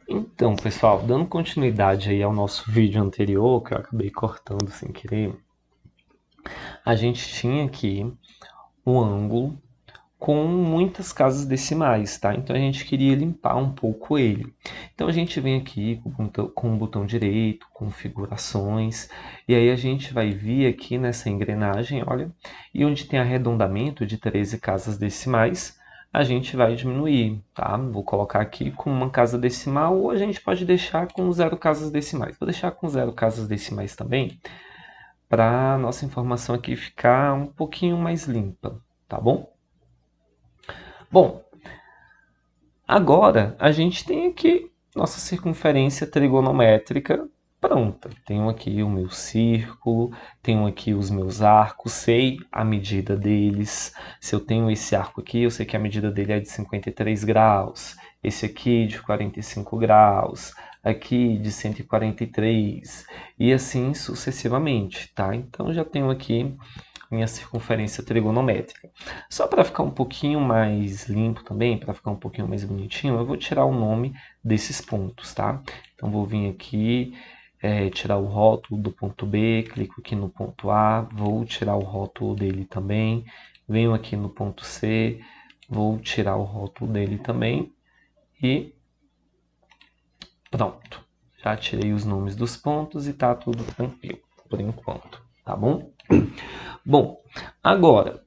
Então, pessoal, dando continuidade aí ao nosso vídeo anterior, que eu acabei cortando sem querer, a gente tinha aqui um ângulo com muitas casas decimais, tá? Então a gente queria limpar um pouco ele. Então a gente vem aqui com o botão direito, configurações, e aí a gente vai vir aqui nessa engrenagem, olha, e onde tem arredondamento de 13 casas decimais, a gente vai diminuir, tá? Vou colocar aqui com uma casa decimal, ou a gente pode deixar com 0 casas decimais. Vou deixar com 0 casas decimais também, para a nossa informação aqui ficar um pouquinho mais limpa, tá bom? Bom, agora a gente tem aqui nossa circunferência trigonométrica pronta. Tenho aqui o meu círculo, tenho aqui os meus arcos, sei a medida deles. Se eu tenho esse arco aqui, eu sei que a medida dele é de 53 graus, esse aqui de 45 graus, aqui de 143 e assim sucessivamente, tá? Então já tenho aqui minha circunferência trigonométrica. Só para ficar um pouquinho mais limpo também, para ficar um pouquinho mais bonitinho, eu vou tirar o nome desses pontos, tá? Então vou vir aqui, tirar o rótulo do ponto B, clico aqui no ponto A, vou tirar o rótulo dele também, venho aqui no ponto C, vou tirar o rótulo dele também e pronto. Já tirei os nomes dos pontos e tá tudo tranquilo por enquanto, tá bom? Bom, agora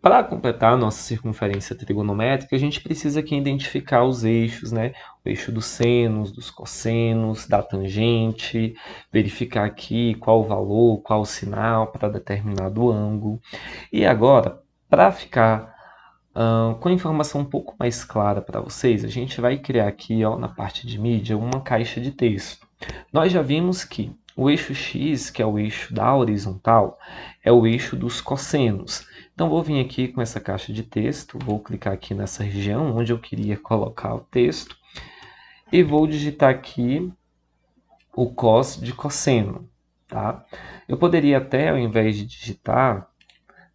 para completar a nossa circunferência trigonométrica, a gente precisa aqui identificar os eixos, né? O eixo dos senos, dos cossenos, da tangente, verificar aqui qual o valor, qual o sinal para determinado ângulo. E agora, para ficar com a informação um pouco mais clara para vocês, a gente vai criar aqui ó, na parte de mídia uma caixa de texto. Nós já vimos que o eixo X, que é o eixo da horizontal, é o eixo dos cossenos. Então vou vir aqui com essa caixa de texto, vou clicar aqui nessa região onde eu queria colocar o texto e vou digitar aqui o cos de cosseno, tá? Eu poderia até, ao invés de digitar,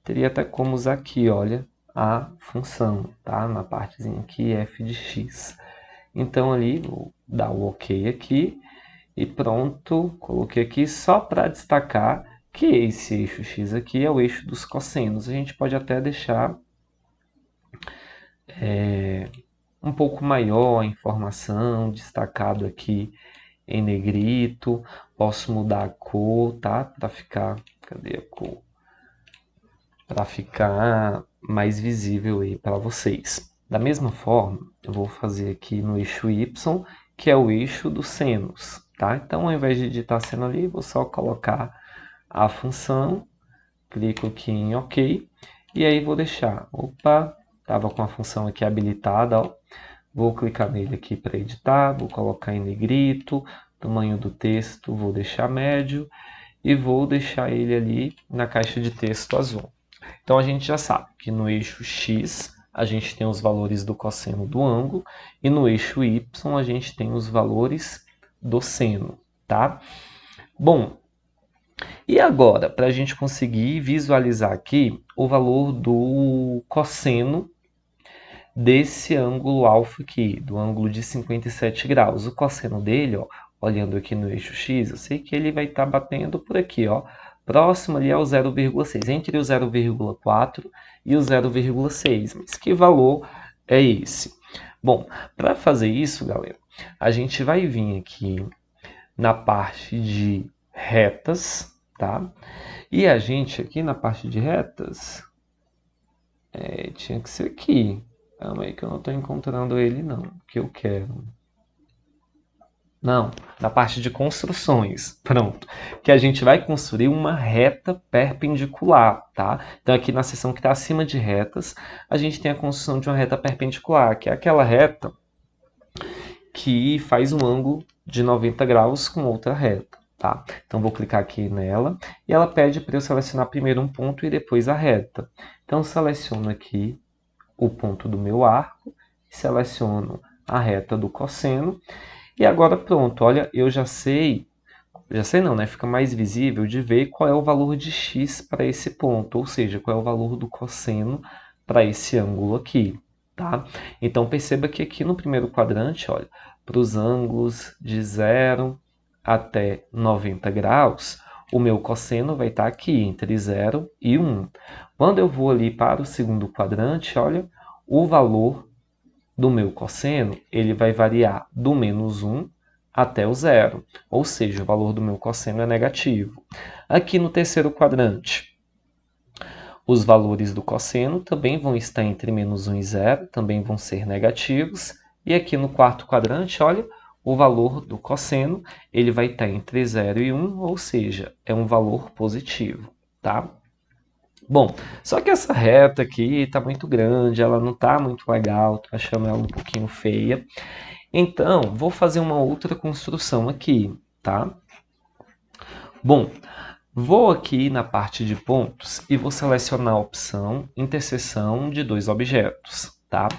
teria até como usar aqui, olha, a função, tá? Na partezinha aqui, f de x. Então ali, vou dar o OK aqui e pronto, coloquei aqui só para destacar que esse eixo x aqui é o eixo dos cossenos. A gente pode até deixar um pouco maior a informação, destacado aqui em negrito. Posso mudar a cor, tá? Para ficar, cadê a cor? Para ficar mais visível aí para vocês. Da mesma forma, eu vou fazer aqui no eixo y, que é o eixo dos senos, tá? Então, ao invés de digitar seno ali, vou só colocar a função, clico aqui em OK, e aí vou deixar, opa, estava com a função aqui habilitada, ó. Vou clicar nele aqui para editar, vou colocar em negrito, tamanho do texto vou deixar médio, e vou deixar ele ali na caixa de texto azul. Então a gente já sabe que no eixo X a gente tem os valores do cosseno do ângulo e no eixo Y a gente tem os valores do seno, tá? Bom, e agora, para a gente conseguir visualizar aqui o valor do cosseno desse ângulo alfa aqui, do ângulo de 57 graus. O cosseno dele, ó, olhando aqui no eixo X, eu sei que ele vai estar batendo por aqui, ó, próximo ali ao 0,6, entre o 0,4 e o 0,6. Mas que valor é esse? Bom, para fazer isso, galera, a gente vai vir aqui na parte de retas, tá? E a gente aqui na parte de retas, tinha que ser aqui. Calma aí que eu não estou encontrando ele não, que eu quero. Não, na parte de construções, pronto. Que a gente vai construir uma reta perpendicular, tá? Então aqui na seção que está acima de retas, a gente tem a construção de uma reta perpendicular, que é aquela reta que faz um ângulo de 90 graus com outra reta, tá? Então vou clicar aqui nela e ela pede para eu selecionar primeiro um ponto e depois a reta. Então seleciono aqui o ponto do meu arco, seleciono a reta do cosseno e agora pronto, olha, eu já sei não, né? Fica mais visível de ver qual é o valor de x para esse ponto, ou seja, qual é o valor do cosseno para esse ângulo aqui, tá? Então perceba que aqui no primeiro quadrante, olha, para os ângulos de 0 até 90 graus, o meu cosseno vai estar aqui entre 0 e 1. Quando eu vou ali para o segundo quadrante, olha, o valor do meu cosseno, ele vai variar do menos 1 até o 0, ou seja, o valor do meu cosseno é negativo. Aqui no terceiro quadrante, os valores do cosseno também vão estar entre menos 1 e 0, também vão ser negativos. E aqui no quarto quadrante, olha, o valor do cosseno, ele vai estar entre 0 e 1, ou seja, é um valor positivo, tá? Bom, só que essa reta aqui está muito grande, ela não está muito legal, estou achando ela um pouquinho feia. Então, vou fazer uma outra construção aqui, tá? Bom, vou aqui na parte de pontos e vou selecionar a opção interseção de dois objetos, tá?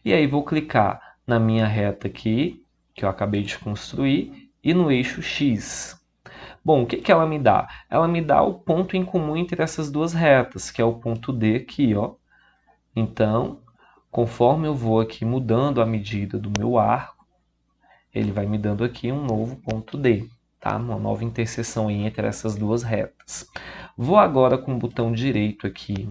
E aí vou clicar na minha reta aqui, que eu acabei de construir, e no eixo X. Bom, o que que ela me dá? Ela me dá o ponto em comum entre essas duas retas, que é o ponto D aqui, ó. Então, conforme eu vou aqui mudando a medida do meu arco, ele vai me dando aqui um novo ponto D, tá? Uma nova interseção entre essas duas retas. Vou agora com o botão direito aqui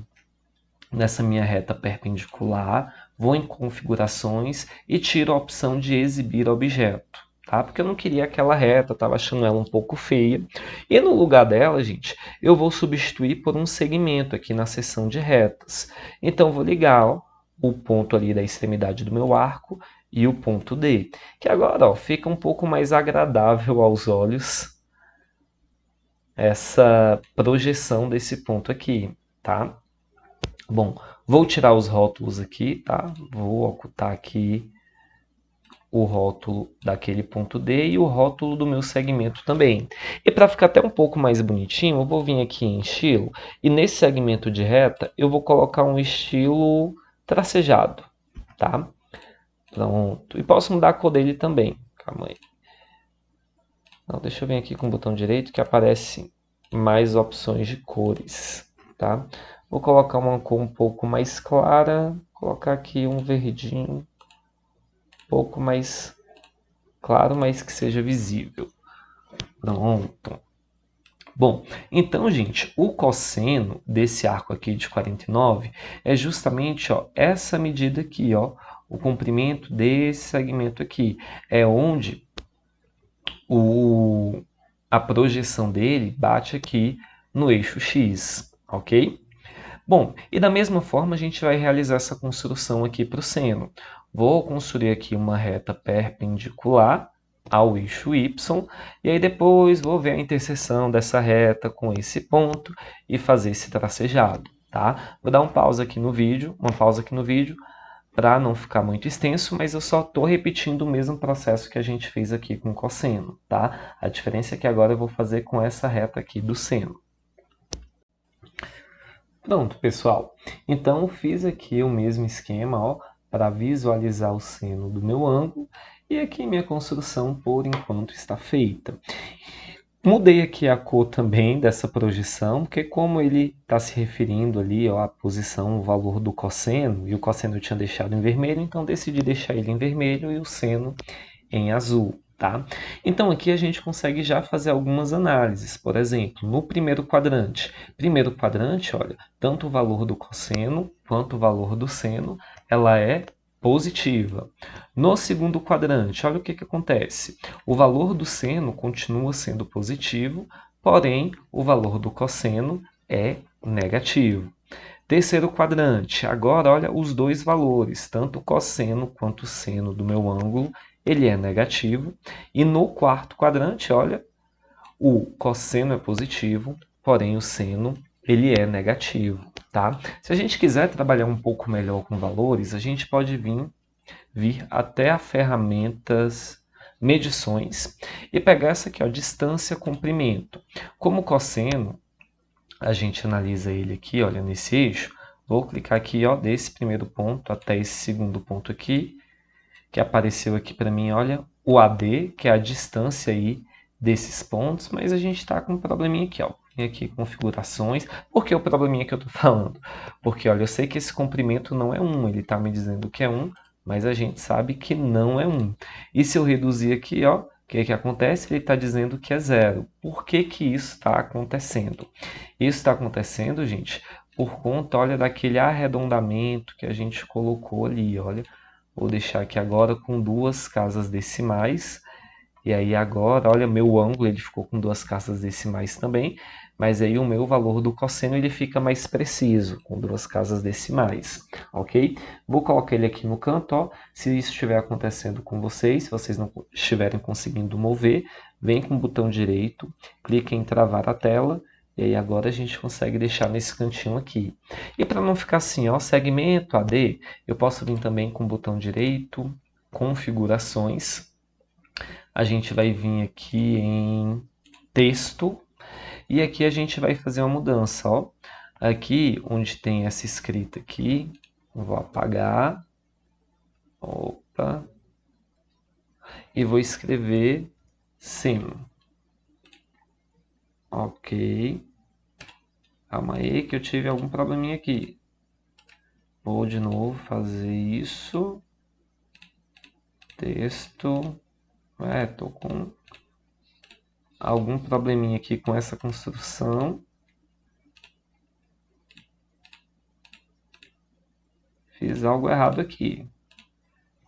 nessa minha reta perpendicular, vou em configurações e tiro a opção de exibir objeto, tá? Porque eu não queria aquela reta, estava achando ela um pouco feia. E no lugar dela, gente, eu vou substituir por um segmento aqui na seção de retas. Então vou ligar, ó, o ponto ali da extremidade do meu arco e o ponto D, que agora, ó, fica um pouco mais agradável aos olhos essa projeção desse ponto aqui, tá? Bom, vou tirar os rótulos aqui, tá? Vou ocultar aqui o rótulo daquele ponto D e o rótulo do meu segmento também. E para ficar até um pouco mais bonitinho, eu vou vir aqui em estilo e nesse segmento de reta eu vou colocar um estilo tracejado, tá? Pronto. E posso mudar a cor dele também. Calma aí. Não, deixa eu vir aqui com o botão direito que aparece mais opções de cores, tá? Vou colocar uma cor um pouco mais clara, vou colocar aqui um verdinho um pouco mais claro, mas que seja visível. Pronto. Bom, então, gente, o cosseno desse arco aqui de 49 é justamente, ó, essa medida aqui, ó, o comprimento desse segmento aqui. É onde a projeção dele bate aqui no eixo X, ok? Bom, e da mesma forma a gente vai realizar essa construção aqui para o seno. Vou construir aqui uma reta perpendicular ao eixo Y, e aí depois vou ver a interseção dessa reta com esse ponto e fazer esse tracejado, tá? Vou dar uma pausa aqui no vídeo, para não ficar muito extenso, mas eu só estou repetindo o mesmo processo que a gente fez aqui com o cosseno, tá? A diferença é que agora eu vou fazer com essa reta aqui do seno. Pronto, pessoal. Então, fiz aqui o mesmo esquema, para visualizar o seno do meu ângulo. E aqui minha construção, por enquanto, está feita. Mudei aqui a cor também dessa projeção, porque como ele está se referindo ali, ó, à posição, o valor do cosseno, e o cosseno eu tinha deixado em vermelho, então decidi deixar ele em vermelho e o seno em azul. Tá? Então aqui a gente consegue já fazer algumas análises. Por exemplo, no primeiro quadrante, olha, tanto o valor do cosseno quanto o valor do seno, ela é positiva. No segundo quadrante, olha o que acontece. O valor do seno continua sendo positivo, porém o valor do cosseno é negativo. Terceiro quadrante, agora olha os dois valores, tanto o cosseno quanto o seno do meu ângulo, ele é negativo. E no quarto quadrante, olha, o cosseno é positivo, porém o seno ele é negativo, tá? Se a gente quiser trabalhar um pouco melhor com valores, a gente pode vir até a ferramentas medições e pegar essa aqui, ó, distância comprimento. Como o cosseno, a gente analisa ele aqui, olha, nesse eixo. Vou clicar aqui, ó, desse primeiro ponto até esse segundo ponto aqui, que apareceu aqui para mim, olha, o AD, que é a distância aí desses pontos, mas a gente está com um probleminha aqui, ó. vem aqui configurações. Por que o probleminha que eu estou falando? Porque, olha, eu sei que esse comprimento não é 1, ele está me dizendo que é 1, mas a gente sabe que não é 1. E se eu reduzir aqui, ó, o que que acontece? Ele está dizendo que é 0. Por que que isso está acontecendo? Isso está acontecendo, gente, por conta, olha, daquele arredondamento que a gente colocou ali, olha. Vou deixar aqui agora com 2 casas decimais. E aí agora, olha, meu ângulo ele ficou com 2 casas decimais também, mas aí o meu valor do cosseno ele fica mais preciso, com 2 casas decimais, ok? Vou colocar ele aqui no canto, ó. Se isso estiver acontecendo com vocês, se vocês não estiverem conseguindo mover, vem com o botão direito, clica em travar a tela, e aí agora a gente consegue deixar nesse cantinho aqui. E para não ficar assim, ó, segmento AD, eu posso vir também com o botão direito, configurações. A gente vai vir aqui em texto e aqui a gente vai fazer uma mudança, ó. Aqui onde tem essa escrita aqui, eu vou apagar, opa, e vou escrever seno. Ok, calma aí que eu tive algum probleminha aqui. Vou de novo fazer isso, texto, tô com algum probleminha aqui com essa construção. Fiz algo errado aqui.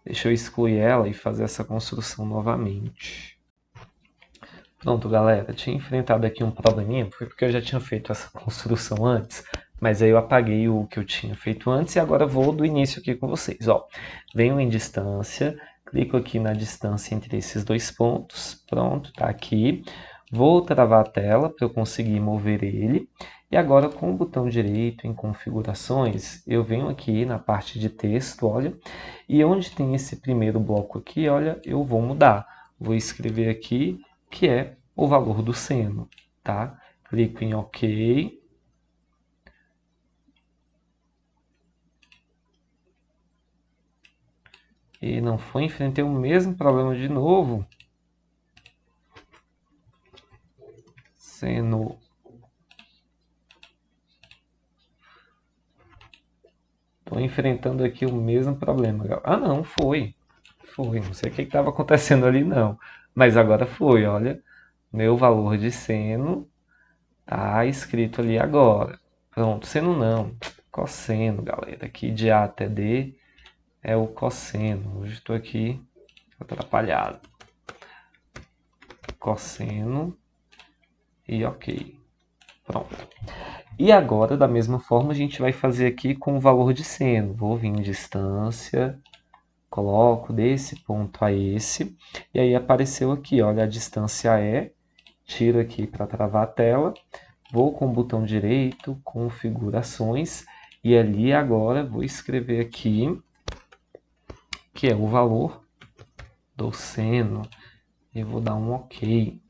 Deixa eu excluir ela e fazer essa construção novamente. Pronto, galera. Tinha enfrentado aqui um probleminha, porque eu já tinha feito essa construção antes, mas aí eu apaguei o que eu tinha feito antes e agora vou do início aqui com vocês. Ó, venho em distância, clico aqui na distância entre esses 2 pontos. Pronto, tá aqui. Vou travar a tela para eu conseguir mover ele. E agora com o botão direito em configurações, eu venho aqui na parte de texto, olha, e onde tem esse primeiro bloco aqui, olha, eu vou mudar. Vou escrever aqui que é o valor do seno, tá? Clico em OK. E não foi, enfrentei o mesmo problema de novo. Seno. Estou enfrentando aqui o mesmo problema. Ah, não, foi. Foi. Não sei o que estava acontecendo ali, não. Mas agora foi, olha. Meu valor de seno tá escrito ali agora. Pronto, seno não. Cosseno, galera. Aqui de A até D é o cosseno. Hoje estou aqui atrapalhado. Cosseno e OK. Pronto. E agora, da mesma forma, a gente vai fazer aqui com o valor de seno. Vou vir em distância, coloco desse ponto a esse, e aí apareceu aqui, olha, a distância é, tiro aqui para travar a tela, vou com o botão direito, configurações, e ali agora vou escrever aqui, que é o valor do seno, e vou dar um OK.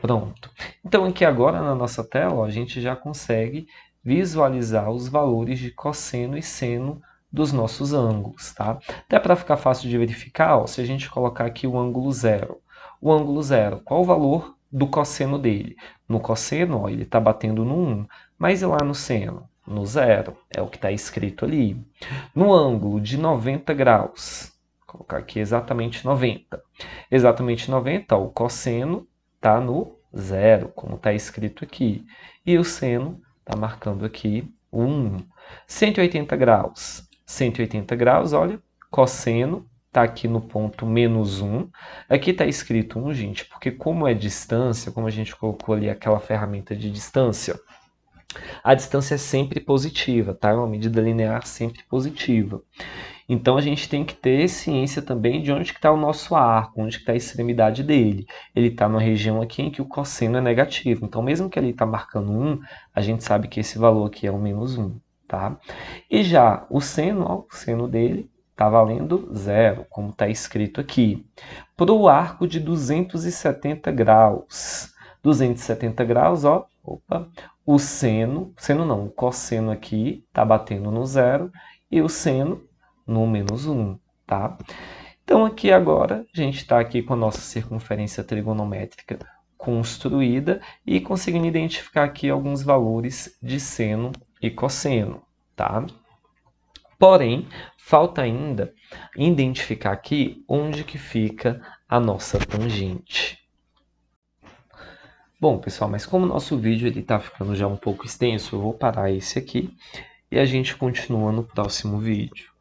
Pronto. Então aqui agora na nossa tela, ó, a gente já consegue visualizar os valores de cosseno e seno dos nossos ângulos, tá? Até para ficar fácil de verificar, ó, se a gente colocar aqui o ângulo zero. O ângulo zero, qual o valor do cosseno dele? No cosseno, ó, ele está batendo no 1, mas e lá no seno? No zero, é o que está escrito ali. No ângulo de 90 graus, vou colocar aqui exatamente 90. Exatamente 90, ó, o cosseno está no zero, como está escrito aqui. E o seno está marcando aqui 1. 180 graus. 180 graus, olha, cosseno está aqui no ponto menos 1. Aqui está escrito 1, gente, porque como é distância, como a gente colocou ali aquela ferramenta de distância, a distância é sempre positiva, tá? É uma medida linear sempre positiva. Então a gente tem que ter ciência também de onde está o nosso arco, onde está a extremidade dele. Ele está numa região aqui em que o cosseno é negativo. Então mesmo que ele está marcando 1, a gente sabe que esse valor aqui é o menos 1. Tá? E já o seno, ó, o seno dele está valendo 0, como está escrito aqui. Para o arco de 270 graus. 270 graus, ó, opa, o seno não, o cosseno aqui está batendo no 0 e o seno no menos 1, tá? Então aqui agora a gente está aqui com a nossa circunferência trigonométrica construída e conseguindo identificar aqui alguns valores de seno e cosseno, tá? Porém, falta ainda identificar aqui onde que fica a nossa tangente. Bom, pessoal, mas como o nosso vídeo está ficando já um pouco extenso, eu vou parar esse aqui e a gente continua no próximo vídeo.